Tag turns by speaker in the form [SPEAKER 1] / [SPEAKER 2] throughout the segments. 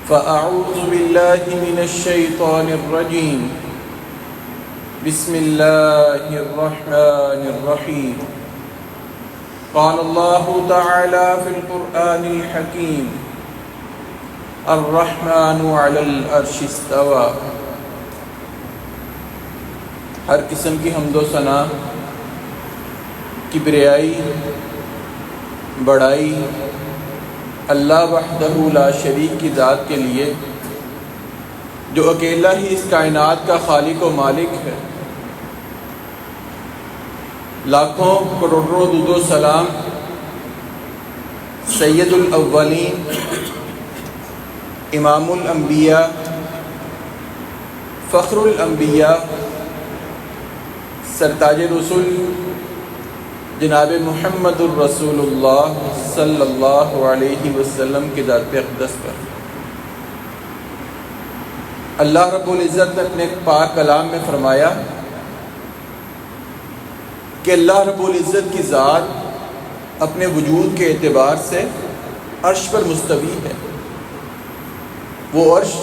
[SPEAKER 1] فأعوذ بالله من الشيطان الرجيم بسم الله الرحمن الرحيم قال الله تعالى في القرآن الحكيم الرحمن على العرش استوى۔ ہر قسم کی حمد و ثنا، کبریائی، بڑائی اللہ وحدہ لا شریک کی ذات کے لیے، جو اکیلا ہی اس کائنات کا خالق و مالک ہے۔ لاکھوں کروڑوں درود و سلام سید الاولین، امام الانبیاء، فخر الانبیاء، سرتاج رسول جناب محمد الرسول اللہ صلی اللہ علیہ وسلم کی ذات اقدس پر اللہ رب العزت نے اپنے پاک کلام میں فرمایا کہ اللہ رب العزت کی ذات اپنے وجود کے اعتبار سے عرش پر مستوی ہے۔ وہ عرش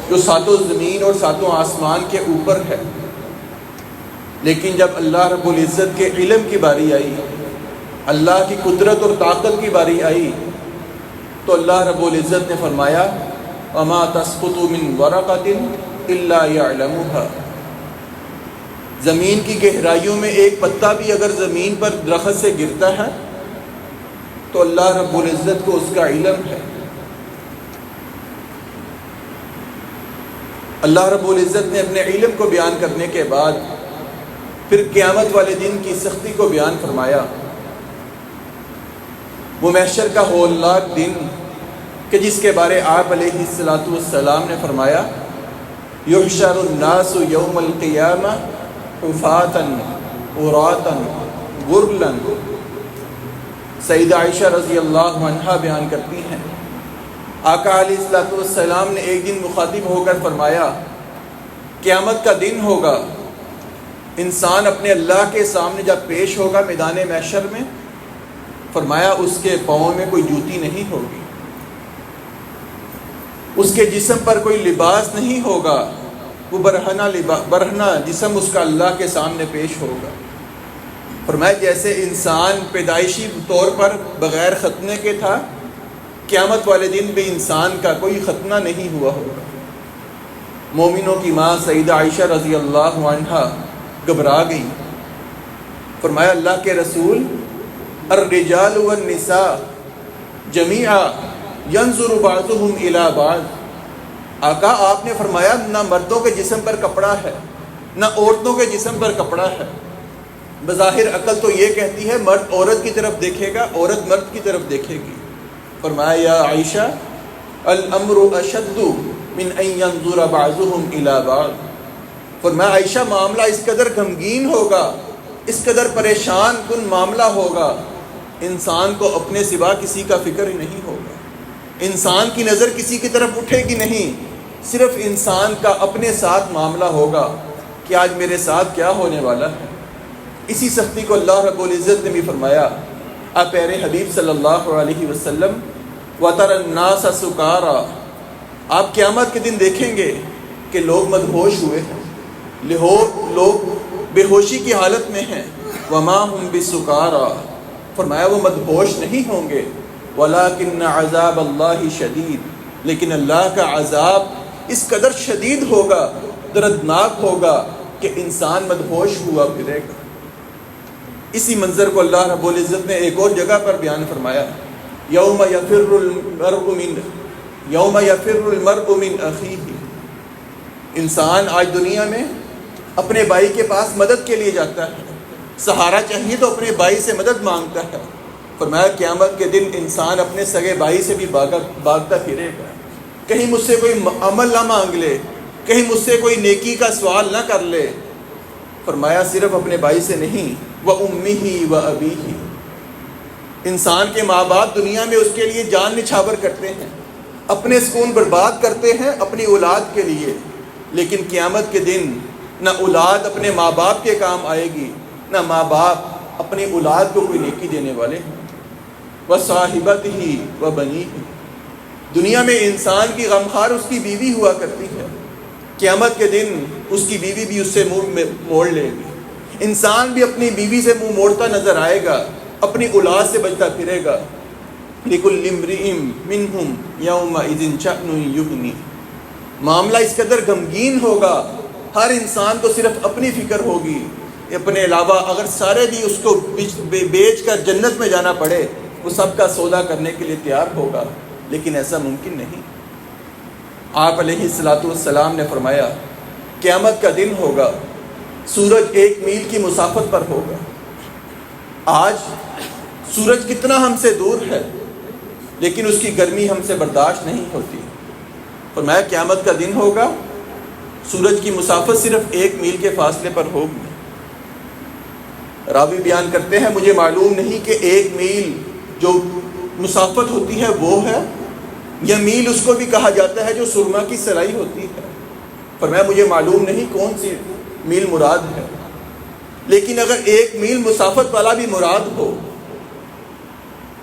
[SPEAKER 1] جو ساتوں زمین اور ساتوں آسمان کے اوپر ہے، لیکن جب اللہ رب العزت کے علم کی باری آئی، اللہ کی قدرت اور طاقت کی باری آئی، تو اللہ رب العزت نے فرمایا وَمَا تَسْقُطُ مِنْ وَرَقَةٍ إِلَّا يَعْلَمُهَا۔ زمین کی گہرائیوں میں ایک پتا بھی اگر زمین پر درخت سے گرتا ہے تو اللہ رب العزت کو اس کا علم ہے۔ اللہ رب العزت نے اپنے علم کو بیان کرنے کے بعد پھر قیامت والے دن کی سختی کو بیان فرمایا۔ وہ محشر کا ہولناک دن کہ جس کے بارے آپ علیہ السلام نے فرمایا یحشر الناس یوم القیامہ حفاۃ عراۃ غرلا۔ سیدہ عائشہ رضی اللہ عنہا بیان کرتی ہیں آقا علیہ السلام نے ایک دن مخاطب ہو کر فرمایا قیامت کا دن ہوگا، انسان اپنے اللہ کے سامنے جب پیش ہوگا میدان محشر میں، فرمایا اس کے پاؤں میں کوئی جوتی نہیں ہوگی، اس کے جسم پر کوئی لباس نہیں ہوگا، وہ برہنہ جسم اس کا اللہ کے سامنے پیش ہوگا۔ فرمایا جیسے انسان پیدائشی طور پر بغیر ختنے کے تھا، قیامت والے دن بھی انسان کا کوئی ختنہ نہیں ہوا ہوگا۔ مومنوں کی ماں سیدہ عائشہ رضی اللہ عنہا گھبرا گئی، فرمایا اللہ کے رسول الرجال والنساء جمیعا ینظر بعضهم الی بعض۔ آقا آپ نے فرمایا نہ مردوں کے جسم پر کپڑا ہے نہ عورتوں کے جسم پر کپڑا ہے۔ بظاہر عقل تو یہ کہتی ہے مرد عورت کی طرف دیکھے گا، عورت مرد کی طرف دیکھے گی۔ فرمایا یا عائشہ الامر اشد من ان ینظر بعضهم الی بعض۔ فرمایا عائشہ معاملہ اس قدر غمگین ہوگا، اس قدر پریشان کن معاملہ ہوگا، انسان کو اپنے سوا کسی کا فکر ہی نہیں ہوگا، انسان کی نظر کسی کی طرف اٹھے گی نہیں، صرف انسان کا اپنے ساتھ معاملہ ہوگا کہ آج میرے ساتھ کیا ہونے والا ہے۔ اسی سختی کو اللہ رب العزت نے بھی فرمایا آپ پیارے حبیب صلی اللہ علیہ وسلم وَتَرَى النَّاسَ سُكَارَى، آپ قیامت کے دن دیکھیں گے کہ لوگ مدہوش ہوئے ہیں، لوگ بے ہوشی کی حالت میں ہیں۔ وَمَا هُمْ بِسُكَارَى، فرمایا وہ مدہوش نہیں ہوں گے، وَلَكِنَّ عَذَابَ اللَّهِ شَدِيدٌ، لیکن اللہ کا عذاب اس قدر شدید ہوگا، دردناک ہوگا کہ انسان مدہوش ہوا پھرے گا۔ اسی منظر کو اللہ رب العزت نے ایک اور جگہ پر بیان فرمایا یوم یفر المرء من اخیہ۔ انسان آج دنیا میں اپنے بھائی کے پاس مدد کے لیے جاتا ہے، سہارا چاہیے تو اپنے بھائی سے مدد مانگتا ہے۔ فرمایا قیامت کے دن انسان اپنے سگے بھائی سے بھی بھاگتا پھرے گا، کہیں مجھ سے کوئی عمل نہ مانگ لے، کہیں مجھ سے کوئی نیکی کا سوال نہ کر لے۔ فرمایا صرف اپنے بھائی سے نہیں، وَأُمِّهِ وَأَبِيهِ، انسان کے ماں باپ دنیا میں اس کے لیے جان نچھاور کرتے ہیں، اپنے سکون برباد کرتے ہیں اپنی اولاد کے لیے، لیکن قیامت کے دن نہ اولاد اپنے ماں باپ کے کام آئے گی، نہ ماں باپ اپنی اولاد کو کوئی نیکی دینے والے ہیں۔ وَصَاحِبَتِهِ وَبَنِيهِ، دنیا میں انسان کی غمخوار اس کی بیوی ہوا کرتی ہے، قیامت کے دن اس کی بیوی بھی اس سے منہ موڑ لے گی، انسان بھی اپنی بیوی سے منہ موڑتا نظر آئے گا، اپنی اولاد سے بچتا پھرے گا۔ لِكُلِّ امْرِئٍ مِّنْهُمْ يَوْمَئِذٍ شَأْنٌ يُغْنِيهِ، معاملہ اس قدر غمگین ہوگا، ہر انسان کو صرف اپنی فکر ہوگی، اپنے علاوہ اگر سارے بھی اس کو بیچ کر جنت میں جانا پڑے وہ سب کا سودا کرنے کے لیے تیار ہوگا، لیکن ایسا ممکن نہیں۔ آپ علیہ السلام نے فرمایا قیامت کا دن ہوگا، سورج 1 میل کی مسافت پر ہوگا۔ آج سورج کتنا ہم سے دور ہے لیکن اس کی گرمی ہم سے برداشت نہیں ہوتی۔ فرمایا قیامت کا دن ہوگا، سورج کی مسافت صرف 1 میل کے فاصلے پر ہوگی۔ راوی بیان کرتے ہیں مجھے معلوم نہیں کہ 1 میل جو مسافت ہوتی ہے وہ ہے یا میل اس کو بھی کہا جاتا ہے جو سرما کی سلائی ہوتی ہے۔ فرمایا مجھے معلوم نہیں کون سی میل مراد ہے، لیکن اگر 1 میل مسافت والا بھی مراد ہو،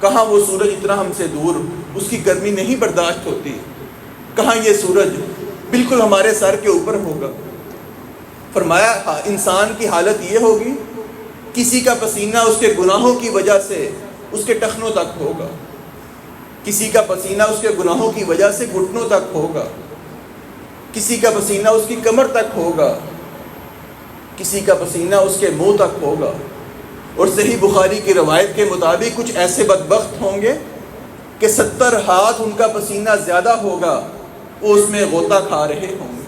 [SPEAKER 1] کہاں وہ سورج اتنا ہم سے دور، اس کی گرمی نہیں برداشت ہوتی، کہاں یہ سورج بالکل ہمارے سر کے اوپر ہوگا۔ فرمایا انسان کی حالت یہ ہوگی، کسی کا پسینہ اس کے گناہوں کی وجہ سے اس کے ٹخنوں تک ہوگا، کسی کا پسینہ اس کے گناہوں کی وجہ سے گھٹنوں تک ہوگا، کسی کا پسینہ اس کی کمر تک ہوگا، کسی کا پسینہ اس کے منہ تک ہوگا۔ اور صحیح بخاری کی روایت کے مطابق کچھ ایسے بدبخت ہوں گے کہ 70 ہاتھ ان کا پسینہ زیادہ ہوگا، وہ اس میں غوطہ کھا رہے ہوں گے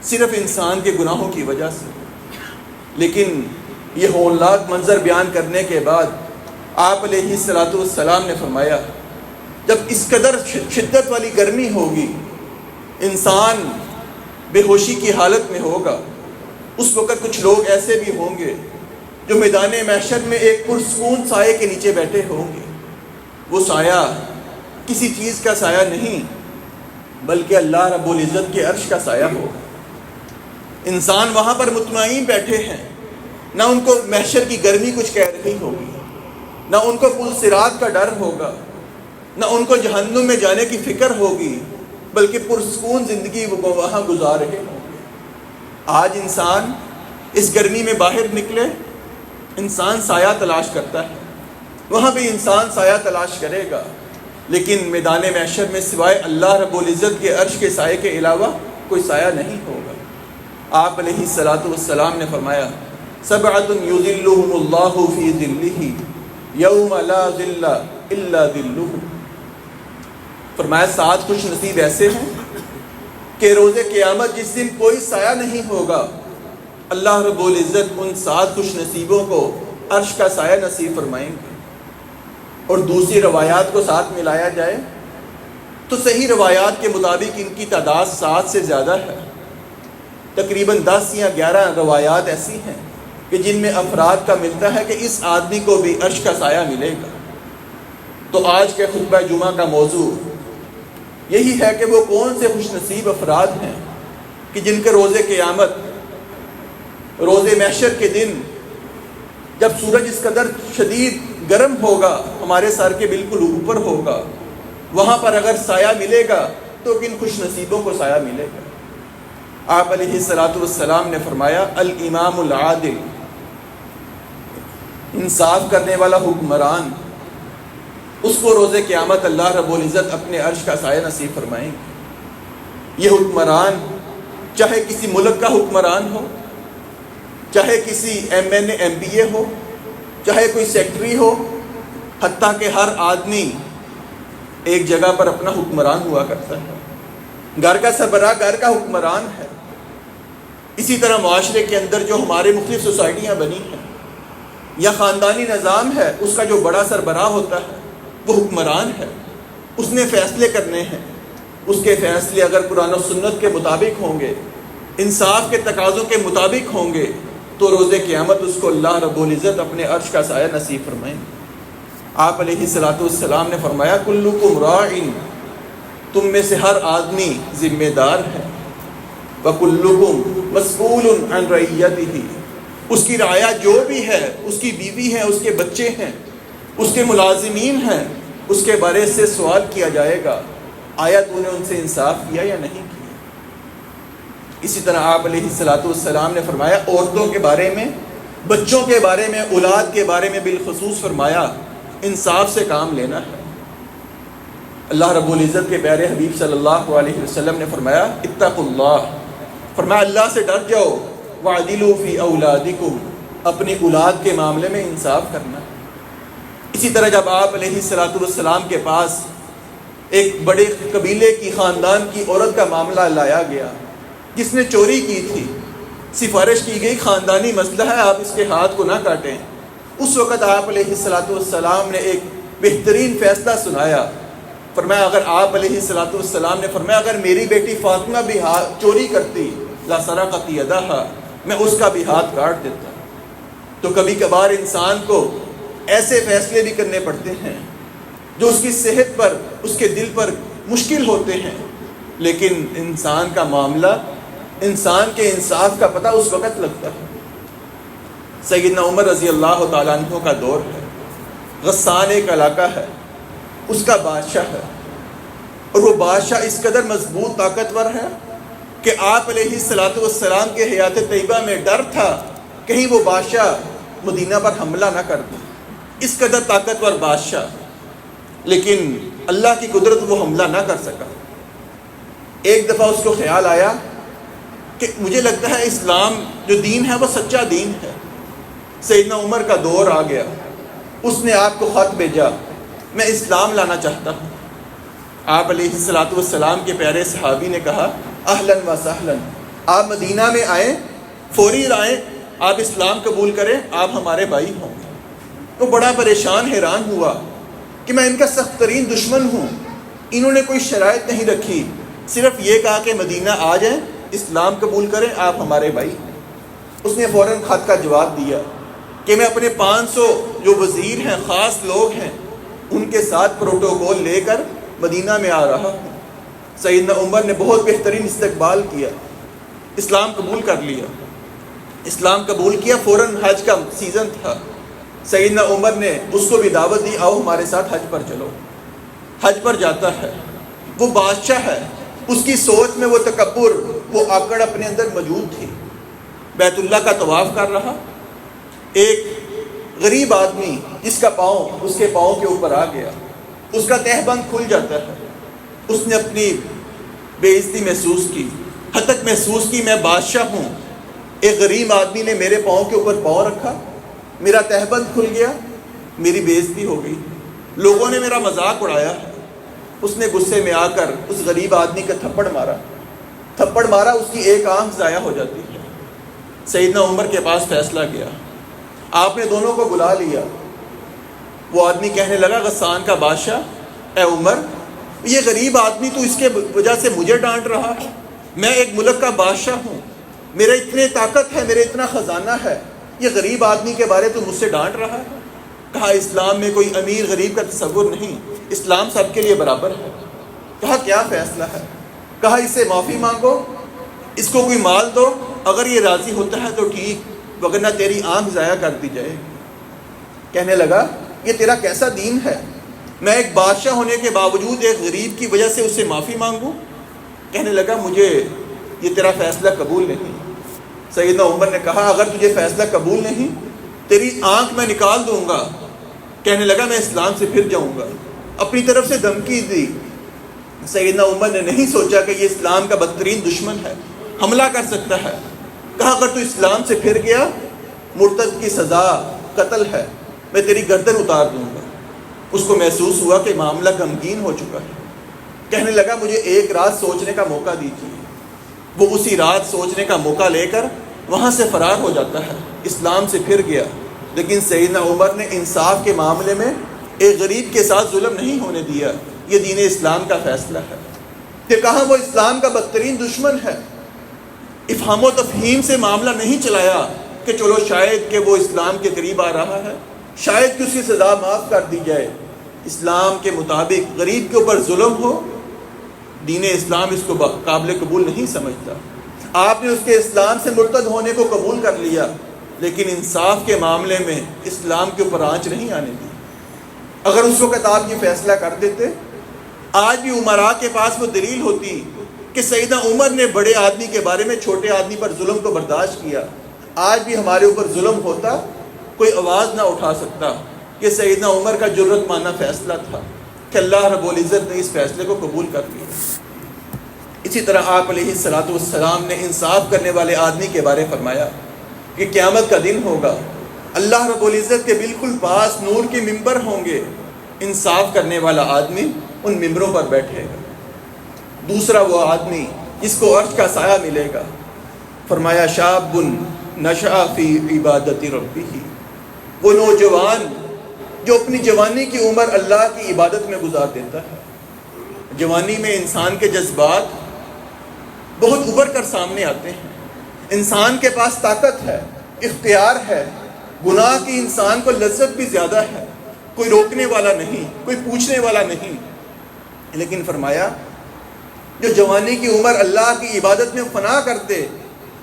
[SPEAKER 1] صرف انسان کے گناہوں کی وجہ سے۔ لیکن یہ ہولناک منظر بیان کرنے کے بعد آپ علیہ السلام نے فرمایا جب اس قدر شدت والی گرمی ہوگی، انسان بے ہوشی کی حالت میں ہوگا، اس وقت کچھ لوگ ایسے بھی ہوں گے جو میدان محشر میں ایک پرسکون سائے کے نیچے بیٹھے ہوں گے۔ وہ سایہ کسی چیز کا سایہ نہیں بلکہ اللہ رب العزت کے عرش کا سایہ ہوگا۔ انسان وہاں پر مطمئن بیٹھے ہیں، نہ ان کو محشر کی گرمی کچھ کہہ رہی ہوگی، نہ ان کو پل صراط کا ڈر ہوگا، نہ ان کو جہنم میں جانے کی فکر ہوگی، بلکہ پرسکون زندگی وہ وہاں گزار رہے ہوں گے۔ آج انسان اس گرمی میں باہر نکلے، انسان سایہ تلاش کرتا ہے، وہاں بھی انسان سایہ تلاش کرے گا، لیکن میدان محشر میں سوائے اللہ رب العزت کے عرش کے سائے کے علاوہ کوئی سایہ نہیں ہوگا۔ آپ علیہ السلام نے فرمایا سبعۃ یظلھم اللہ فی ظلہ یوم لا ظل الا ظلہ۔ فرمایا 7 خوش نصیب ایسے ہیں کہ روز قیامت جس دن کوئی سایہ نہیں ہوگا، اللہ رب العزت ان 7 خوش نصیبوں کو عرش کا سایہ نصیب فرمائیں گے۔ اور دوسری روایات کو ساتھ ملایا جائے تو صحیح روایات کے مطابق ان کی تعداد 7 سے زیادہ ہے، تقریباً 10 یا 11 روایات ایسی ہیں کہ جن میں افراد کا ملتا ہے کہ اس آدمی کو بھی عرش کا سایہ ملے گا۔ تو آج کے خطبہ جمعہ کا موضوع یہی ہے کہ وہ کون سے خوش نصیب افراد ہیں کہ جن کے روز قیامت، روز محشر کے دن جب سورج اس قدر شدید گرم ہوگا، ہمارے سر کے بالکل اوپر ہوگا، وہاں پر اگر سایہ ملے گا تو کن خوش نصیبوں کو سایہ ملے گا۔ آپ علیہ السلام نے فرمایا الامام العادل، انصاف کرنے والا حکمران، اس کو روز قیامت اللہ رب العزت اپنے عرش کا سایہ نصیب فرمائیں گے۔ یہ حکمران چاہے کسی ملک کا حکمران ہو، چاہے کسی MNA MBA ہو، چاہے کوئی سیکٹری ہو، حتیٰ کہ ہر آدمی ایک جگہ پر اپنا حکمران ہوا کرتا ہے۔ گھر کا سربراہ گھر کا حکمران ہے۔ اسی طرح معاشرے کے اندر جو ہمارے مختلف سوسائٹیاں بنی ہیں یا خاندانی نظام ہے، اس کا جو بڑا سربراہ ہوتا ہے وہ حکمران ہے، اس نے فیصلے کرنے ہیں۔ اس کے فیصلے اگر قرآن و سنت کے مطابق ہوں گے، انصاف کے تقاضوں کے مطابق ہوں گے، تو روز قیامت اس کو اللہ رب العزت اپنے عرش کا سایہ نصیب فرمائیں گے۔ آپ علیہ السلام نے فرمایا کلکم راعٍ، تم میں سے ہر آدمی ذمہ دار ہے، وکلکم مسئول عن رعیتہ، اس کی رعایا جو بھی ہے، اس کی بیوی ہے، اس کے بچے ہیں، اس کے ملازمین ہیں، اس کے بارے سے سوال کیا جائے گا۔ آیا تو نے ان سے انصاف کیا یا نہیں کیا؟ اسی طرح آپ علیہ الصلوۃ والسلام نے فرمایا عورتوں کے بارے میں، بچوں کے بارے میں، اولاد کے بارے میں بالخصوص فرمایا انصاف سے کام لینا ہے۔ اللہ رب العزت کے پیارے حبیب صلی اللہ علیہ وسلم نے فرمایا اتقوا اللہ، فرمایا اللہ سے ڈر جاؤ، وعدلوا فی اولادکم، اپنی اولاد کے معاملے میں انصاف کرنا۔ اسی طرح جب آپ علیہ الصلوۃ والسلام کے پاس ایک بڑے قبیلے کی خاندان کی عورت کا معاملہ لایا گیا جس نے چوری کی تھی، سفارش کی گئی خاندانی مسئلہ ہے، آپ اس کے ہاتھ کو نہ کاٹیں، اس وقت آپ علیہ الصلوۃ والسلام نے ایک بہترین فیصلہ سنایا۔ فرمایا اگر آپ علیہ الصلوۃ والسلام نے فرمایا اگر میری بیٹی فاطمہ بھی چوری کرتی لسرقت یدہا، میں اس کا بھی ہاتھ کاٹ دیتا۔ تو کبھی کبھار انسان کو ایسے فیصلے بھی کرنے پڑتے ہیں جو اس کی صحت پر، اس کے دل پر مشکل ہوتے ہیں، لیکن انسان کا معاملہ، انسان کے انصاف کا پتہ اس وقت لگتا ہے۔ سیدنا عمر رضی اللہ تعالیٰ عنہ کا دور ہے، غسان ایک علاقہ ہے، اس کا بادشاہ ہے، اور وہ بادشاہ اس قدر مضبوط طاقتور ہے کہ آپ علیہ الصلوۃ والسلام کے حیات طیبہ میں ڈر تھا کہیں وہ بادشاہ مدینہ پر حملہ نہ کر دے، اس قدر طاقتور بادشاہ، لیکن اللہ کی قدرت وہ حملہ نہ کر سکا۔ ایک دفعہ اس کو خیال آیا کہ مجھے لگتا ہے اسلام جو دین ہے وہ سچا دین ہے۔ سیدنا عمر کا دور آ گیا، اس نے آپ کو خط بھیجا، میں اسلام لانا چاہتا ہوں۔ آپ علیہ الصلوۃ والسلام کے پیارے صحابی نے کہا اہلاً و سہلاً، آپ مدینہ میں آئیں، فوری آئیں، آپ اسلام قبول کریں، آپ ہمارے بھائی ہوں گے۔ وہ بڑا پریشان حیران ہوا کہ میں ان کا سخت ترین دشمن ہوں، انہوں نے کوئی شرائط نہیں رکھی، صرف یہ کہا کہ مدینہ آ جائیں، اسلام قبول کریں، آپ ہمارے بھائی ہیں۔ اس نے فوراً خط کا جواب دیا کہ میں اپنے 500 جو وزیر ہیں، خاص لوگ ہیں، ان کے ساتھ پروٹوکول لے کر مدینہ میں آ رہا ہوں۔ سیدنا عمر نے بہت بہترین استقبال کیا، اسلام قبول کر لیا۔ اسلام قبول کیا، فوراً حج کا سیزن تھا، سیدنا عمر نے اس کو بھی دعوت دی، آؤ ہمارے ساتھ حج پر چلو۔ حج پر جاتا ہے، وہ بادشاہ ہے، اس کی سوچ میں وہ تکبر، وہ آکڑ اپنے اندر موجود تھی۔ بیت اللہ کا طواف کر رہا، ایک غریب آدمی جس کا پاؤں اس کے پاؤں کے اوپر آ گیا، اس کا تہبند کھل جاتا ہے، اس نے اپنی بے عزتی محسوس کی، حتک محسوس کی میں بادشاہ ہوں، ایک غریب آدمی نے میرے پاؤں کے اوپر پاؤں رکھا، میرا تہبند کھل گیا، میری بے عزتی ہو گئی، لوگوں نے میرا مذاق اڑایا ہے۔ اس نے غصے میں آ کر اس غریب آدمی کا تھپڑ مارا، اس کی ایک آنکھ ضائع ہو جاتی ہے۔ سیدنا عمر کے پاس فیصلہ گیا، آپ نے دونوں کو بلا لیا۔ وہ آدمی کہنے لگا غسان کا بادشاہ، اے عمر، یہ غریب آدمی تو اس کے وجہ سے مجھے ڈانٹ رہا ہے، میں ایک ملک کا بادشاہ ہوں، میرے اتنے طاقت ہے، میرے اتنا خزانہ ہے، یہ غریب آدمی کے بارے تو مجھ سے ڈانٹ رہا ہے۔ کہا اسلام میں کوئی امیر غریب کا تصور نہیں، اسلام سب کے لیے برابر ہے۔ کہا کیا فیصلہ ہے؟ کہا اس سے معافی مانگو، اس کو کوئی مال دو، اگر یہ راضی ہوتا ہے تو ٹھیک، وگرنہ تیری آنکھ ضائع کر دی جائے۔ کہنے لگا یہ تیرا کیسا دین ہے، میں ایک بادشاہ ہونے کے باوجود ایک غریب کی وجہ سے اس سے معافی مانگوں؟ کہنے لگا مجھے یہ تیرا فیصلہ قبول نہیں۔ سیدنا عمر نے کہا اگر تجھے فیصلہ قبول نہیں، تیری آنکھ میں نکال دوں گا۔ کہنے لگا میں اسلام سے پھر جاؤں گا، اپنی طرف سے دھمکی دی۔ سیدنا عمر نے نہیں سوچا کہ یہ اسلام کا بدترین دشمن ہے، حملہ کر سکتا ہے۔ کہا اگر تو اسلام سے پھر گیا، مرتد کی سزا قتل ہے، میں تیری گردن اتار دوں گا۔ اس کو محسوس ہوا کہ معاملہ غمگین ہو چکا ہے۔ کہنے لگا مجھے ایک رات سوچنے کا موقع دیجیے۔ وہ اسی رات سوچنے کا موقع لے کر وہاں سے فرار ہو جاتا ہے، اسلام سے پھر گیا۔ لیکن سیدنا عمر نے انصاف کے معاملے میں ایک غریب کے ساتھ ظلم نہیں ہونے دیا، یہ دین اسلام کا فیصلہ ہے۔ کہ کہاں وہ اسلام کا بدترین دشمن ہے، افہام و تفہیم سے معاملہ نہیں چلایا کہ چلو شاید کہ وہ اسلام کے قریب آ رہا ہے، شاید کہ اس کی سزا معاف کر دی جائے۔ اسلام کے مطابق غریب کے اوپر ظلم ہو، دین اسلام اس کو قابل قبول نہیں سمجھتا۔ آپ نے اس کے اسلام سے مرتد ہونے کو قبول کر لیا، لیکن انصاف کے معاملے میں اسلام کے اوپر آنچ نہیں آنے دی۔ اگر اس وقت آپ یہ فیصلہ کر دیتے آج بھی عمراء کے پاس وہ دلیل ہوتی کہ سیدنا عمر نے بڑے آدمی کے بارے میں چھوٹے آدمی پر ظلم کو برداشت کیا، آج بھی ہمارے اوپر ظلم ہوتا کوئی آواز نہ اٹھا سکتا۔ یہ سیدنا عمر کا جرأت مانا فیصلہ تھا کہ اللہ رب العزت نے اس فیصلے کو قبول کر لیا۔ اسی طرح آپ علیہ الصلوۃ والسلام نے انصاف کرنے والے آدمی کے بارے فرمایا کہ قیامت کا دن ہوگا، اللہ رب العزت کے بالکل پاس نور کے ممبر ہوں گے، انصاف کرنے والا آدمی ان ممبروں پر بیٹھے گا۔ دوسرا وہ آدمی جس کو عرش کا سایہ ملے گا، فرمایا شاب نشأ فی عبادت ربہ، وہ نوجوان جو اپنی جوانی کی عمر اللہ کی عبادت میں گزار دیتا ہے۔ جوانی میں انسان کے جذبات بہت ابھر کر سامنے آتے ہیں، انسان کے پاس طاقت ہے، اختیار ہے، گناہ کی انسان کو لذت بھی زیادہ ہے، کوئی روکنے والا نہیں، کوئی پوچھنے والا نہیں۔ لیکن فرمایا جو جوانی کی عمر اللہ کی عبادت میں فنا کرتے،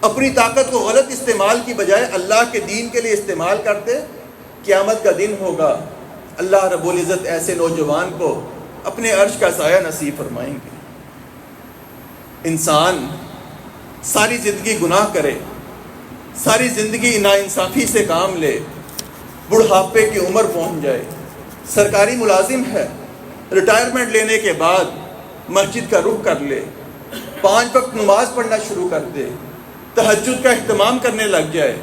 [SPEAKER 1] اپنی طاقت کو غلط استعمال کی بجائے اللہ کے دین کے لیے استعمال کرتے، قیامت کا دن ہوگا، اللہ رب العزت ایسے نوجوان کو اپنے عرش کا سایہ نصیب فرمائیں گے۔ انسان ساری زندگی گناہ کرے، ساری زندگی ناانصافی سے کام لے، بڑھاپے کی عمر پہنچ جائے، سرکاری ملازم ہے، ریٹائرمنٹ لینے کے بعد مسجد کا رخ کر لے، 5 وقت نماز پڑھنا شروع کر دے، تہجد کا اہتمام کرنے لگ جائے،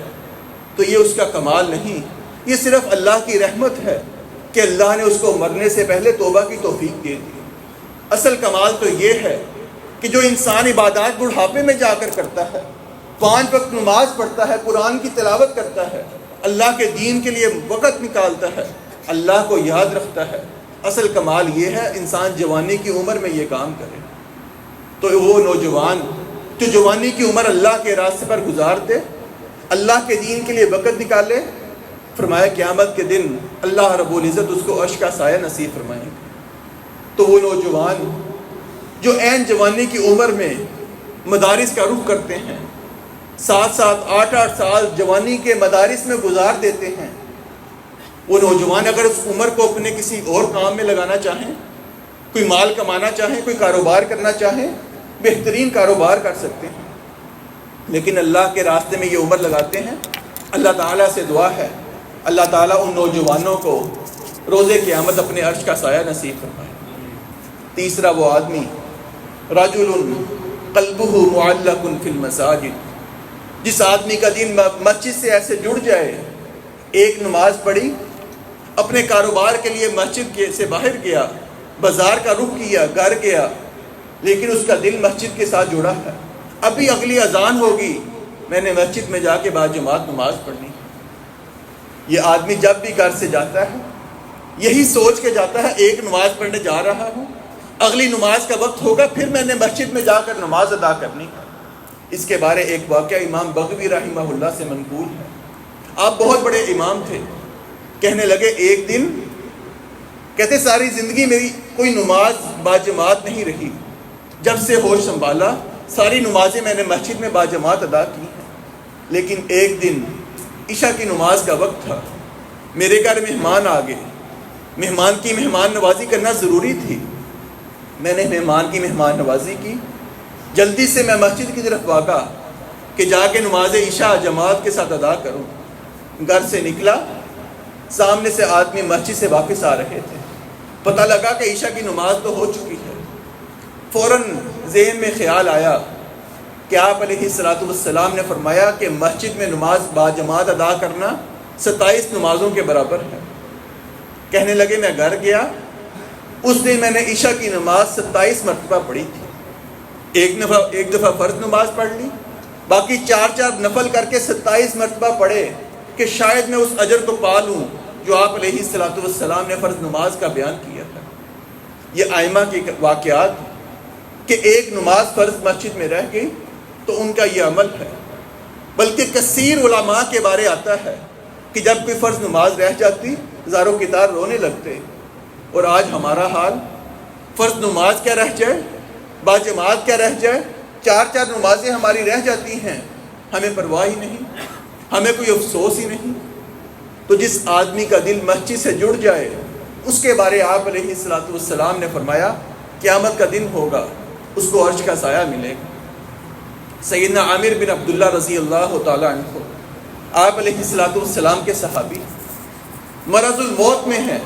[SPEAKER 1] تو یہ اس کا کمال نہیں، یہ صرف اللہ کی رحمت ہے کہ اللہ نے اس کو مرنے سے پہلے توبہ کی توفیق دے دی۔ اصل کمال تو یہ ہے کہ جو انسان عبادات بڑھاپے میں جا کر کرتا ہے، 5 وقت نماز پڑھتا ہے، قرآن کی تلاوت کرتا ہے، اللہ کے دین کے لیے وقت نکالتا ہے، اللہ کو یاد رکھتا ہے، اصل کمال یہ ہے انسان جوانی کی عمر میں یہ کام کرے۔ تو وہ نوجوان جو جوانی کی عمر اللہ کے راستے پر گزار دے، اللہ کے دین کے لیے وقت نکالے، فرمایا قیامت کے دن اللہ رب العزت اس کو عرش کا سایہ نصیب فرمائیں گے۔ تو وہ نوجوان جو عین جوانی کی عمر میں مدارس کا رخ کرتے ہیں، 7 8 سال جوانی کے مدارس میں گزار دیتے ہیں، وہ نوجوان اگر اس عمر کو اپنے کسی اور کام میں لگانا چاہیں، کوئی مال کمانا چاہیں، کوئی کاروبار کرنا چاہیں، بہترین کاروبار کر سکتے ہیں، لیکن اللہ کے راستے میں یہ عمر لگاتے ہیں۔ اللہ تعالیٰ سے دعا ہے اللہ تعالیٰ ان نوجوانوں کو روز قیامت اپنے عرش کا سایہ نصیب فرمائے۔ تیسرا وہ آدمی رجل قلبہ معلق فی المساجد، جس آدمی کا دل مسجد سے ایسے جڑ جائے، ایک نماز پڑھی، اپنے کاروبار کے لیے مسجد سے باہر گیا، بازار کا رخ کیا، گھر گیا، لیکن اس کا دل مسجد کے ساتھ جڑا ہے۔ ابھی اگلی اذان ہوگی، میں نے مسجد میں جا کے باجماعت نماز پڑھنی۔ یہ آدمی جب بھی گھر سے جاتا ہے یہی سوچ کے جاتا ہے ایک نماز پڑھنے جا رہا ہوں، اگلی نماز کا وقت ہوگا، پھر میں نے مسجد میں جا کر نماز ادا کرنی ہے۔ اس کے بارے ایک واقعہ امام بغوی رحمہ اللہ سے منقول ہے۔ آپ بہت بڑے امام تھے، کہنے لگے ایک دن، کہتے ساری زندگی میری کوئی نماز باجماعت نہیں رہی، جب سے ہوش سنبھالا ساری نمازیں میں نے مسجد میں باجماعت ادا کی ہیں، لیکن ایک دن عشاء کی نماز کا وقت تھا، میرے گھر مہمان آ گئے، مہمان کی مہمان نوازی کرنا ضروری تھی، میں نے مہمان کی مہمان نوازی کی، جلدی سے میں مسجد کی طرف بھاگا کہ جا کے نماز عشاء جماعت کے ساتھ ادا کروں۔ گھر سے نکلا، سامنے سے آدمی مسجد سے واپس آ رہے تھے، پتہ لگا کہ عشاء کی نماز تو ہو چکی ہے۔ فوراً ذہن میں خیال آیا کہ آپ علیہ الصلوۃ والسلام نے فرمایا کہ مسجد میں نماز باجماعت ادا کرنا 27 نمازوں کے برابر ہے۔ کہنے لگے میں گھر گیا، اس دن میں نے عشاء کی نماز 27 مرتبہ پڑھی تھی، ایک دفعہ فرض نماز پڑھ لی، باقی 4 نفل کر کے 27 مرتبہ پڑھے کہ شاید میں اس اجر کو پا لوں جو آپ علیہ الصلوۃ والسلام نے فرض نماز کا بیان کیا تھا۔ یہ ائمہ کے واقعات کہ ایک نماز فرض مسجد میں رہ گئی تو ان کا یہ عمل ہے، بلکہ کثیر علماء کے بارے آتا ہے کہ جب کوئی فرض نماز رہ جاتی زاروں کی طرح رونے لگتے، اور آج ہمارا حال، فرض نماز کیا رہ جائے، باجماعت کیا رہ جائے، 4 نمازیں ہماری رہ جاتی ہیں، ہمیں پرواہ ہی نہیں، ہمیں کوئی افسوس ہی نہیں۔ تو جس آدمی کا دل مسجد سے جڑ جائے اس کے بارے آپ علیہ الصلوۃ والسلام نے فرمایا قیامت کا دن ہوگا، اس کو عرش کا سایہ ملے گا۔ سیدنا عامر بن عبداللہ رضی اللہ تعالیٰ عنہ، آپ علیہ السلام کے صحابی، مرض الموت میں ہیں،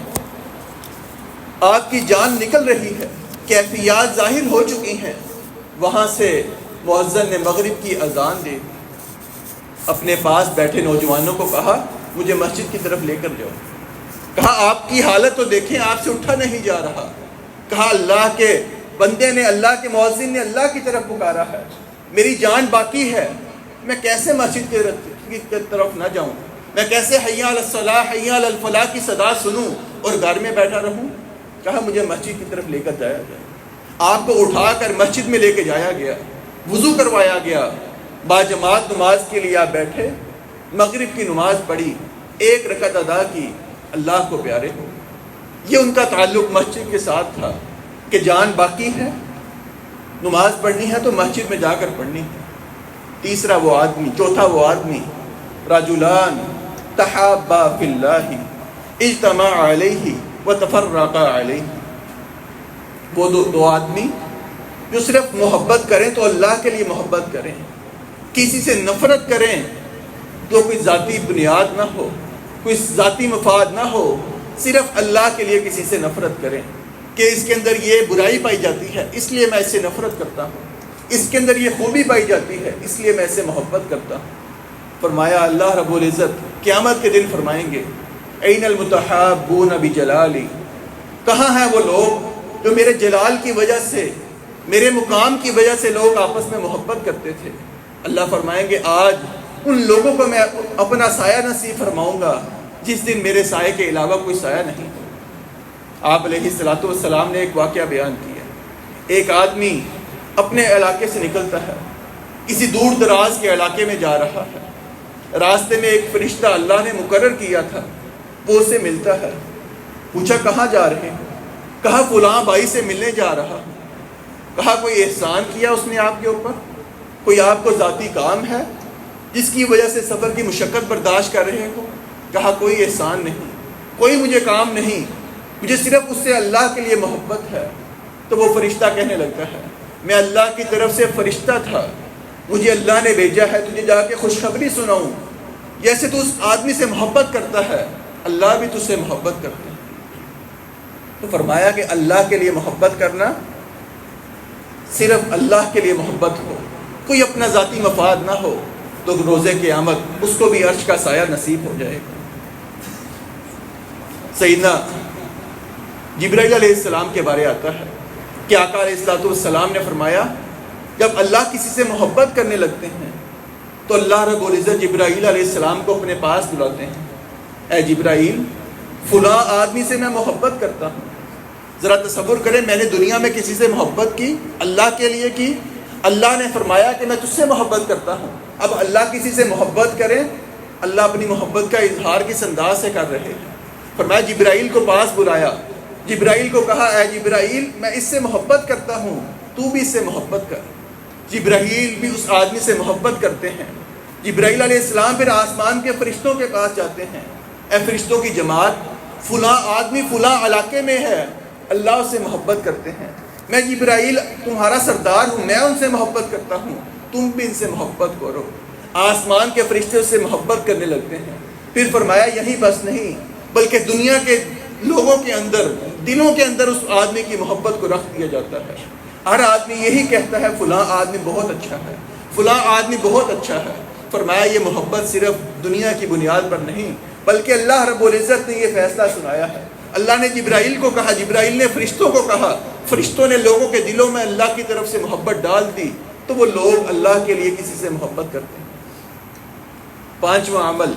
[SPEAKER 1] آپ کی جان نکل رہی ہے، کیفیات ظاہر ہو چکی ہیں، وہاں سے مؤذن نے مغرب کی اذان دے، اپنے پاس بیٹھے نوجوانوں کو کہا مجھے مسجد کی طرف لے کر جاؤ۔ کہا آپ کی حالت تو دیکھیں، آپ سے اٹھا نہیں جا رہا۔ کہا اللہ کے بندے نے، اللہ کے مؤذن نے اللہ کی طرف پکارا ہے، میری جان باقی ہے، میں کیسے مسجد کی طرف نہ جاؤں؟ میں کیسے حی علی الصلاح حی علی الفلاح کی صدا سنوں اور گھر میں بیٹھا رہوں؟ کہا مجھے مسجد کی طرف لے کر جایا جائے۔ آپ کو اٹھا کر مسجد میں لے کے جایا گیا، وضو کروایا گیا، باجماعت نماز کے لیے آپ بیٹھے، مغرب کی نماز پڑھی، ایک رکعت ادا کی، اللہ کو پیارے ہو۔ یہ ان کا تعلق مسجد کے ساتھ تھا کہ جان باقی ہے، نماز پڑھنی ہے تو مسجد میں جا کر پڑھنی ہے۔ تیسرا وہ آدمی، چوتھا وہ آدمی، رجلان تحابا فی اللہ اجتمع علیہ وتفرقا علیہ، وہ دو آدمی جو صرف محبت کریں تو اللہ کے لیے محبت کریں، کسی سے نفرت کریں تو کوئی ذاتی بنیاد نہ ہو، کوئی ذاتی مفاد نہ ہو، صرف اللہ کے لیے کسی سے نفرت کریں کہ اس کے اندر یہ برائی پائی جاتی ہے اس لیے میں اس سے نفرت کرتا ہوں، اس کے اندر یہ خوبی پائی جاتی ہے اس لیے میں اس سے محبت کرتا ہوں۔ فرمایا اللہ رب العزت قیامت کے دن فرمائیں گے این المتحابون بجلالی، کہاں ہیں وہ لوگ جو میرے جلال کی وجہ سے، میرے مقام کی وجہ سے لوگ آپس میں محبت کرتے تھے؟ اللہ فرمائیں گے آج ان لوگوں کو میں اپنا سایہ نصیب فرماؤں گا جس دن میرے سائے کے علاوہ کوئی سایہ نہیں۔ آپ علیہ السلام نے ایک واقعہ بیان کیا، ایک آدمی اپنے علاقے سے نکلتا ہے، کسی دور دراز کے علاقے میں جا رہا ہے، راستے میں ایک فرشتہ اللہ نے مقرر کیا تھا، وہ اسے ملتا ہے، پوچھا کہاں جا رہے ہیں؟ کہا فلاں بھائی سے ملنے جا رہا۔ کہا کوئی احسان کیا اس نے آپ کے اوپر؟ کوئی آپ کو ذاتی کام ہے جس کی وجہ سے سفر کی مشقت برداشت کر رہے ہو؟ کہا کوئی احسان نہیں، کوئی مجھے کام نہیں، مجھے صرف اس سے اللہ کے لیے محبت ہے۔ تو وہ فرشتہ کہنے لگتا ہے میں اللہ کی طرف سے فرشتہ تھا، مجھے اللہ نے بھیجا ہے تجھے جا کے خوشخبری سناؤں، جیسے تو اس آدمی سے محبت کرتا ہے اللہ بھی تجھ سے محبت کرتا ہے۔ تو فرمایا کہ اللہ کے لیے محبت کرنا، صرف اللہ کے لیے محبت ہو، کوئی اپنا ذاتی مفاد نہ ہو، تو روزے قیامت اس کو بھی عرش کا سایہ نصیب ہو جائے گا۔ سیدنا جبرائیل علیہ السلام کے بارے آتا ہے کہ آقا علیہ السلام نے فرمایا جب اللہ کسی سے محبت کرنے لگتے ہیں تو اللہ رب العزت جبرائیل علیہ السلام کو اپنے پاس بلاتے ہیں، اے جبرائیل فلاں آدمی سے میں محبت کرتا ہوں، ذرا تصور کریں میں نے دنیا میں کسی سے محبت کی، اللہ کے لیے کی، اللہ نے فرمایا کہ میں تجھ سے محبت کرتا ہوں۔ اب اللہ کسی سے محبت کریں، اللہ اپنی محبت کا اظہار کس انداز سے کر رہے ہیں؟ فرمایا جبرائیل کو پاس بلایا، جبرائیل کو کہا اے جبرائیل میں اس سے محبت کرتا ہوں، تو بھی اس سے محبت کر۔ جبرائیل بھی اس آدمی سے محبت کرتے ہیں۔ جبرائیل علیہ السلام پھر آسمان کے فرشتوں کے پاس جاتے ہیں، اے فرشتوں کی جماعت فلاں آدمی فلاں علاقے میں ہے، اللہ اس سے محبت کرتے ہیں، میں جبرائیل تمہارا سردار ہوں، میں ان سے محبت کرتا ہوں، تم بھی ان سے محبت کرو۔ آسمان کے فرشتے اس سے محبت کرنے لگتے ہیں۔ پھر فرمایا یہی بس نہیں بلکہ دنیا کے لوگوں کے اندر، دلوں کے اندر اس آدمی کی محبت کو رکھ دیا جاتا ہے۔ ہر آدمی یہی کہتا ہے فلاں آدمی بہت اچھا ہے، فلاں آدمی بہت اچھا ہے۔ فرمایا یہ محبت صرف دنیا کی بنیاد پر نہیں بلکہ اللہ رب العزت نے یہ فیصلہ سنایا ہے۔ اللہ نے جبرائیل کو کہا، جبرائیل نے فرشتوں کو کہا، فرشتوں نے لوگوں کے دلوں میں اللہ کی طرف سے محبت ڈال دی تو وہ لوگ اللہ کے لیے کسی سے محبت کرتے ہیں۔ پانچواں عمل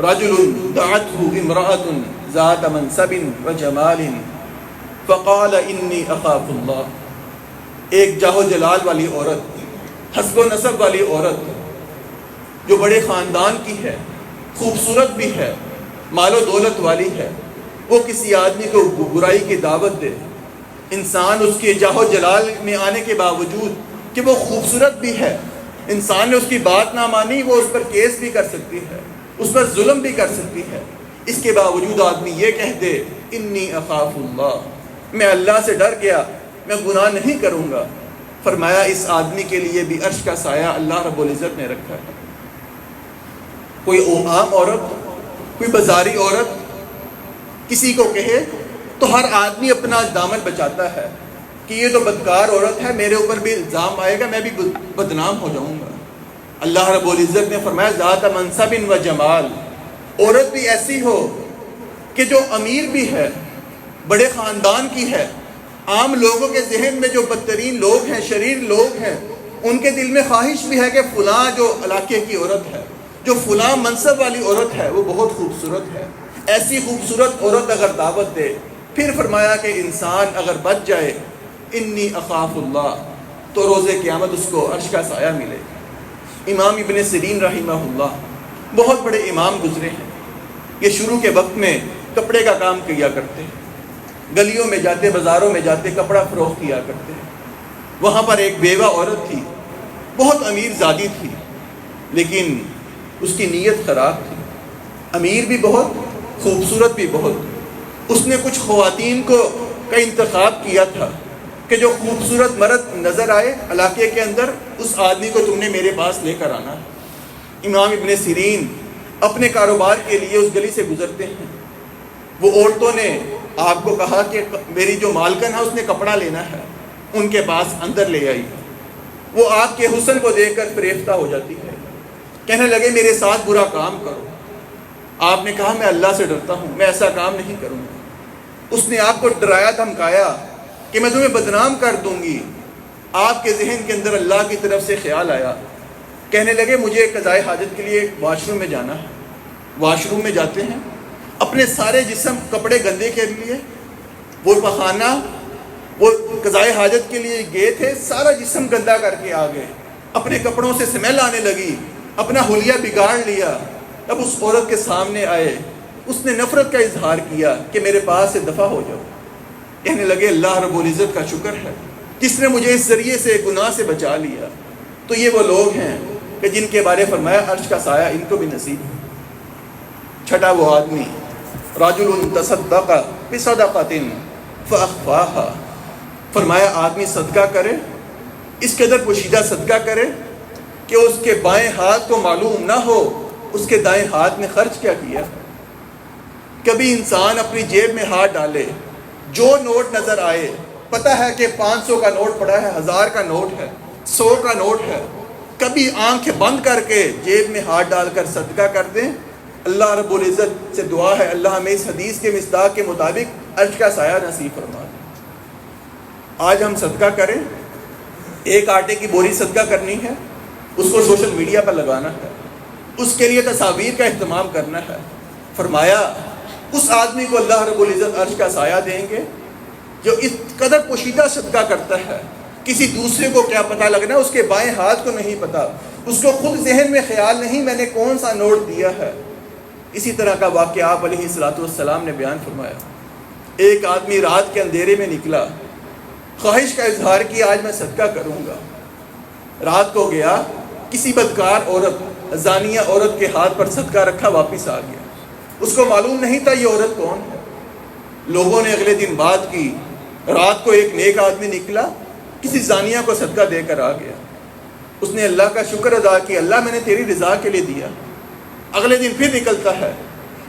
[SPEAKER 1] رجل دعته امرأة ذات منصب وجمال فقال انی اخاف اللہ، ایک جاہ و جلال والی عورت، حسب و نسب والی عورت جو بڑے خاندان کی ہے، خوبصورت بھی ہے، مال و دولت والی ہے، وہ کسی آدمی کو برائی کی دعوت دے، انسان اس کے جاہ و جلال میں آنے کے باوجود کہ وہ خوبصورت بھی ہے، انسان نے اس کی بات نہ مانی، وہ اس پر کیس بھی کر سکتی ہے، اس پر ظلم بھی کر سکتی ہے، اس کے باوجود آدمی یہ کہہ دے انی اخاف اللہ، میں اللہ سے ڈر گیا، میں گناہ نہیں کروں گا. فرمایا اس آدمی کے لیے بھی عرش کا سایہ اللہ رب العزت نے رکھا ہے. کوئی عام عورت، کوئی بازاری عورت کسی کو کہے تو ہر آدمی اپنا دامن بچاتا ہے کہ یہ تو بدکار عورت ہے، میرے اوپر بھی الزام آئے گا، میں بھی بدنام ہو جاؤں گا. اللہ رب العزت نے فرمایا ذات منصب و جمال، عورت بھی ایسی ہو کہ جو امیر بھی ہے، بڑے خاندان کی ہے، عام لوگوں کے ذہن میں جو بدترین لوگ ہیں، شریر لوگ ہیں، ان کے دل میں خواہش بھی ہے کہ فلاں جو علاقے کی عورت ہے، جو فلاں منصب والی عورت ہے، وہ بہت خوبصورت ہے. ایسی خوبصورت عورت اگر دعوت دے، پھر فرمایا کہ انسان اگر بچ جائے انی اخاف اللہ، تو روز قیامت اس کو عرش کا سایہ ملے گا. امام ابن سیرین رحمہ اللہ بہت بڑے امام گزرے ہیں. یہ شروع کے وقت میں کپڑے کا کام کیا کرتے ہیں، گلیوں میں جاتے، بازاروں میں جاتے، کپڑا فروخت کیا کرتے ہیں. وہاں پر ایک بیوہ عورت تھی، بہت امیر زادی تھی، لیکن اس کی نیت خراب تھی. امیر بھی بہت، خوبصورت بھی بہت. اس نے کچھ خواتین کا انتخاب کیا تھا کہ جو خوبصورت مرد نظر آئے علاقے کے اندر، اس آدمی کو تم نے میرے پاس لے کر آنا. امام ابن سیرین اپنے کاروبار کے لیے اس گلی سے گزرتے ہیں. وہ عورتوں نے آپ کو کہا کہ میری جو مالکن ہے اس نے کپڑا لینا ہے، ان کے پاس اندر لے آئی. وہ آپ کے حسن کو دیکھ کر فریفتہ ہو جاتی ہے، کہنے لگے میرے ساتھ برا کام کرو. آپ نے کہا میں اللہ سے ڈرتا ہوں، میں ایسا کام نہیں کروں گا. اس نے آپ کو ڈرایا دھمکایا کہ میں تمہیں بدنام کر دوں گی. آپ کے ذہن کے اندر اللہ کی طرف سے خیال آیا، کہنے لگے مجھے قضائے حاجت کے لیے واش روم میں جانا ہے. واش روم میں جاتے ہیں، اپنے سارے جسم کپڑے گندے کے لیے، وہ پخانہ، وہ قضائے حاجت کے لیے گئے تھے، سارا جسم گندا کر کے آ گئے. اپنے کپڑوں سے سمیل آنے لگی، اپنا حلیہ بگاڑ لیا. اب اس عورت کے سامنے آئے، اس نے نفرت کا اظہار کیا کہ میرے پاس سے دفع ہو جاؤ. کہنے لگے اللہ رب العزت کا شکر ہے جس نے مجھے اس ذریعے سے گناہ سے بچا لیا. تو یہ وہ لوگ ہیں کہ جن کے بارے فرمایا عرش کا سایہ ان کو بھی نصیب ہے. چھٹا وہ آدمی رجل تصدق بصدقۃ فاخفاها، فرمایا آدمی صدقہ کرے، اس قدر پوشیدہ صدقہ کرے کہ اس کے بائیں ہاتھ کو معلوم نہ ہو اس کے دائیں ہاتھ میں خرچ کیا کیا. کبھی انسان اپنی جیب میں ہاتھ ڈالے، جو نوٹ نظر آئے، پتہ ہے کہ 500 کا نوٹ پڑا ہے، 1000 کا نوٹ ہے، 100 کا نوٹ ہے، کبھی آنکھیں بند کر کے جیب میں ہاتھ ڈال کر صدقہ کر دیں. اللہ رب العزت سے دعا ہے اللہ ہمیں اس حدیث کے مصداق کے مطابق عرش کا سایہ نصیب فرما دے. آج ہم صدقہ کریں، ایک آٹے کی بوری صدقہ کرنی ہے، اس کو سوشل میڈیا پر لگانا ہے، اس کے لیے تصاویر کا اہتمام کرنا ہے. فرمایا اس آدمی کو اللہ رب العزت عرش کا سایہ دیں گے جو اس قدر پوشیدہ صدقہ کرتا ہے. کسی دوسرے کو کیا پتہ لگنا، اس کے بائیں ہاتھ کو نہیں پتہ، اس کو خود ذہن میں خیال نہیں میں نے کون سا نوٹ دیا ہے. اسی طرح کا واقعہ آپ علیہ الصلوۃ والسلام نے بیان فرمایا. ایک آدمی رات کے اندھیرے میں نکلا، خواہش کا اظہار کیا آج میں صدقہ کروں گا. رات کو گیا، کسی بدکار عورت، زانیہ عورت کے ہاتھ پر صدقہ رکھا، واپس آ گیا. اس کو معلوم نہیں تھا یہ عورت کون ہے. لوگوں نے اگلے دن بات کی، رات کو ایک نیک آدمی نکلا، کسی زانیہ کو صدقہ دے کر آ گیا. اس نے اللہ کا شکر ادا کیا، اللہ میں نے تیری رضا کے لیے دیا. اگلے دن پھر نکلتا ہے،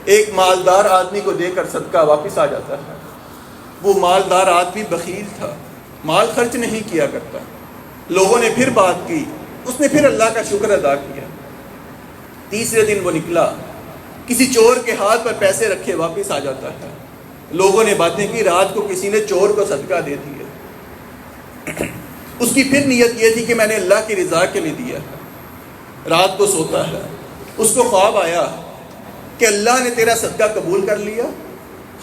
[SPEAKER 1] ایک مالدار آدمی کو دے کر صدقہ واپس آ جاتا ہے. وہ مالدار آدمی بخیل تھا، مال خرچ نہیں کیا کرتا. لوگوں نے پھر بات کی، اس نے پھر اللہ کا شکر ادا کیا. تیسرے دن وہ نکلا، کسی چور کے ہاتھ پر پیسے رکھے، واپس آ جاتا ہے. لوگوں نے باتیں کی، رات کو کسی نے چور کو صدقہ دے دیا. اس کی پھر نیت یہ تھی کہ میں نے اللہ کی رضا کے لیے دیا ہے. رات کو سوتا ہے، اس کو خواب آیا کہ اللہ نے تیرا صدقہ قبول کر لیا.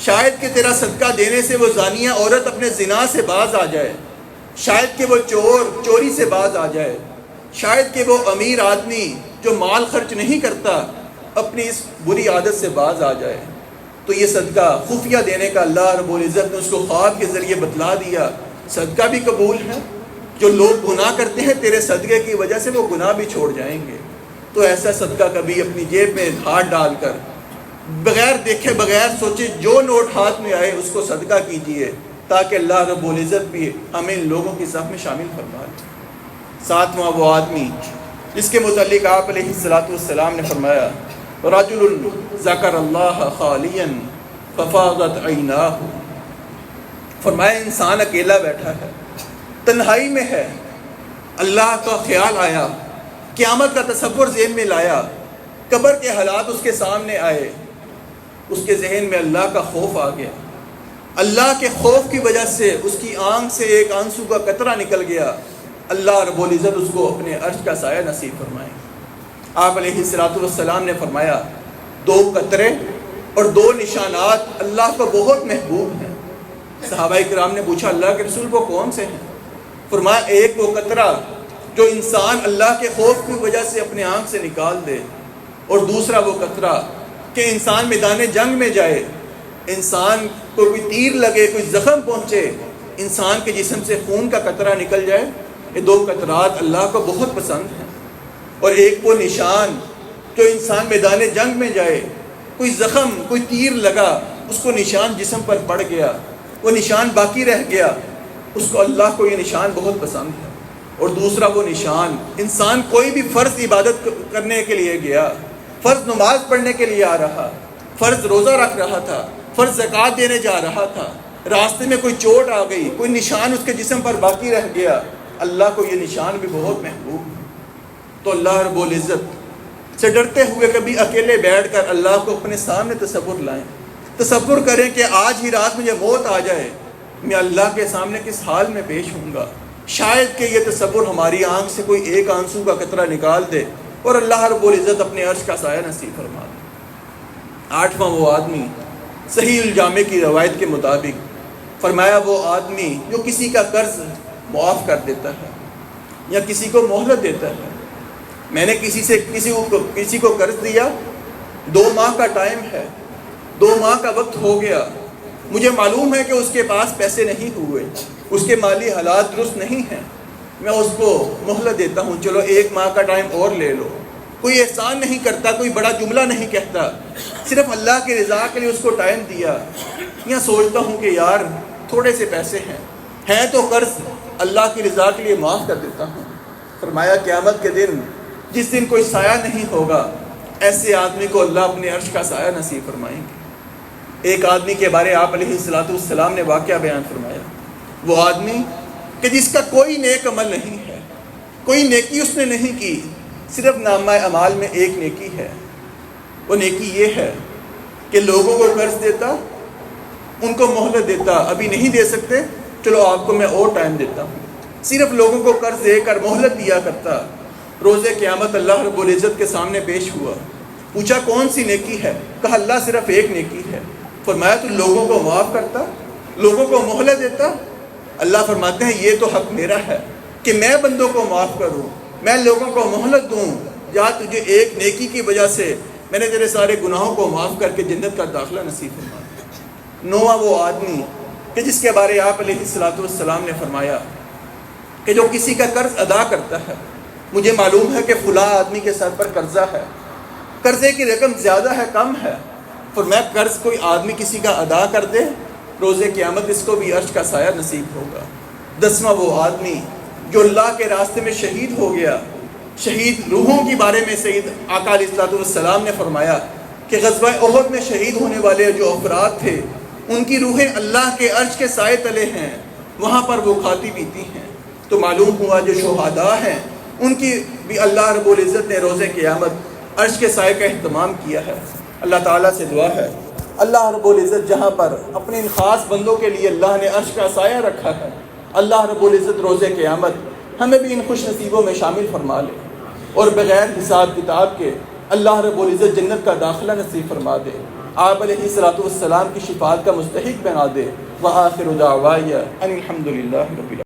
[SPEAKER 1] شاید کہ تیرا صدقہ دینے سے وہ زانیہ عورت اپنے زنا سے باز آ جائے، شاید کہ وہ چور چوری سے باز آ جائے، شاید کہ وہ امیر آدمی جو مال خرچ نہیں کرتا اپنی اس بری عادت سے باز آ جائے. تو یہ صدقہ خفیہ دینے کا اللہ رب العزت نے اس کو خواب کے ذریعے بتلا دیا. صدقہ بھی قبول ہے، جو لوگ گناہ کرتے ہیں تیرے صدقے کی وجہ سے وہ گناہ بھی چھوڑ جائیں گے. تو ایسا صدقہ کبھی اپنی جیب میں ہاتھ ڈال کر بغیر دیکھے بغیر سوچے جو نوٹ ہاتھ میں آئے اس کو صدقہ کیجئے. تاکہ اللہ رب العزت بھی ہمیں ان لوگوں کی صف میں شامل فرما لے۔ ساتواں وہ آدمی جس کے متعلق آپ علیہ الصلوۃ والسلام نے فرمایا رجل ذکر اللہ خالیا ففاضت عیناہ، فرمایا انسان اکیلا بیٹھا ہے، تنہائی میں ہے، اللہ کا خیال آیا، قیامت کا تصور ذہن میں لایا، قبر کے حالات اس کے سامنے آئے، اس کے ذہن میں اللہ کا خوف آ گیا، اللہ کے خوف کی وجہ سے اس کی آنکھ سے ایک آنسو کا قطرہ نکل گیا، اللہ رب العزت اس کو اپنے عرش کا سایہ نصیب فرمائے۔ آپ علیہ الصلوۃ والسلام نے فرمایا 2 قطرے اور 2 نشانات اللہ کو بہت محبوب ہیں۔ صحابہ کرام نے پوچھا اللہ کے رسول وہ کون سے ہیں؟ فرمایا ایک وہ قطرہ جو انسان اللہ کے خوف کی وجہ سے اپنے آنکھ سے نکال دے، اور دوسرا وہ قطرہ کہ انسان میدان جنگ میں جائے، انسان کو کوئی تیر لگے، کوئی زخم پہنچے، انسان کے جسم سے خون کا قطرہ نکل جائے۔ یہ 2 قطرات اللہ کو بہت پسند ہیں۔ اور ایک وہ نشان جو انسان میدان جنگ میں جائے، کوئی زخم، کوئی تیر لگا، اس کو نشان جسم پر پڑ گیا، وہ نشان باقی رہ گیا، اس کو اللہ کو یہ نشان بہت پسند ہے۔ اور دوسرا وہ نشان انسان کوئی بھی فرض عبادت کرنے کے لیے گیا، فرض نماز پڑھنے کے لیے آ رہا، فرض روزہ رکھ رہا تھا، فرض زکوٰۃ دینے جا رہا تھا، راستے میں کوئی چوٹ آ گئی، کوئی نشان اس کے جسم پر باقی رہ گیا، اللہ کو یہ نشان بھی بہت محبوب ہے۔ تو اللہ رب العزت سے ڈرتے ہوئے کبھی اکیلے بیٹھ کر اللہ کو اپنے سامنے تصور لائیں، تصور کریں کہ آج ہی رات مجھے موت آ جائے، میں اللہ کے سامنے کس حال میں پیش ہوں گا۔ شاید کہ یہ تصور ہماری آنکھ سے کوئی ایک آنسو کا قطرہ نکال دے اور اللہ رب العزت اپنے عرش کا سایہ نصیب فرما دے۔ 8واں وہ آدمی صحیح الجامع کی روایت کے مطابق فرمایا وہ آدمی جو کسی کا قرض معاف کر دیتا ہے یا کسی کو مہلت دیتا ہے۔ میں نے کسی کو قرض دیا، 2 ماہ کا ٹائم ہے، 2 ماہ کا وقت ہو گیا، مجھے معلوم ہے کہ اس کے پاس پیسے نہیں ہوئے، اس کے مالی حالات درست نہیں ہیں، میں اس کو مہلت دیتا ہوں، چلو 1 ماہ کا ٹائم اور لے لو۔ کوئی احسان نہیں کرتا، کوئی بڑا جملہ نہیں کہتا، صرف اللہ کی رضا کے لیے اس کو ٹائم دیا۔ یا سوچتا ہوں کہ یار تھوڑے سے پیسے ہیں تو قرض اللہ کی رضا کے لیے معاف کر دیتا ہوں۔ فرمایا قیامت کے دن جس دن کوئی سایہ نہیں ہوگا، ایسے آدمی کو اللہ اپنے عرش کا سایہ نصیب فرمائیں گے۔ ایک آدمی کے بارے آپ علیہ الصلوۃ والسلام نے واقعہ بیان فرمایا، وہ آدمی کہ جس کا کوئی نیک عمل نہیں ہے، کوئی نیکی اس نے نہیں کی، صرف نامہ اعمال میں ایک نیکی ہے۔ وہ نیکی یہ ہے کہ لوگوں کو قرض دیتا، ان کو مہلت دیتا، ابھی نہیں دے سکتے، چلو آپ کو میں اور ٹائم دیتا ہوں، صرف لوگوں کو قرض دے کر مہلت دیا کرتا۔ روز قیامت اللہ رب العزت کے سامنے پیش ہوا، پوچھا کون سی نیکی ہے؟ کہا اللہ صرف ایک نیکی ہے۔ فرمایا تو لوگوں کو معاف کرتا، لوگوں کو مہلت دیتا؟ اللہ فرماتے ہیں یہ تو حق میرا ہے کہ میں بندوں کو معاف کروں، میں لوگوں کو مہلت دوں، یا تجھے ایک نیکی کی وجہ سے میں نے تیرے سارے گناہوں کو معاف کر کے جنت کا داخلہ نصیب فرما دیا۔ 9واں وہ آدمی کہ جس کے بارے آپ علیہ الصلوۃ والسلام نے فرمایا کہ جو کسی کا قرض ادا کرتا ہے، مجھے معلوم ہے کہ فلاں آدمی کے سر پر قرضہ ہے، قرضے کی رقم زیادہ ہے کم ہے، فرمایا قرض کوئی آدمی کسی کا ادا کر دے، روز قیامت اس کو بھی عرش کا سایہ نصیب ہوگا۔ 10واں وہ آدمی جو اللہ کے راستے میں شہید ہو گیا۔ شہید روحوں کے بارے میں سید آقا علیہ الصلوۃ والسلام نے فرمایا کہ غزوہ احد میں شہید ہونے والے جو افراد تھے، ان کی روحیں اللہ کے عرش کے سائے تلے ہیں، وہاں پر وہ کھاتی پیتی ہیں۔ تو معلوم ہوا جو شہداء ہیں ان کی بھی اللہ رب العزت نے روز قیامت عرش کے سائے کا اہتمام کیا ہے۔ اللہ تعالیٰ سے دعا ہے اللہ رب العزت جہاں پر اپنے ان خاص بندوں کے لیے اللہ نے عرش کا سایہ رکھا ہے، اللہ رب العزت روز قیامت ہمیں بھی ان خوش نصیبوں میں شامل فرما لے اور بغیر حساب کتاب کے اللہ رب العزت جنت کا داخلہ نصیب فرما دے، آپ علیہ الصلوۃ والسلام کی شفاعت کا مستحق بنا دے۔ وآخر دعوایا ان الحمد للہ رب العالمین۔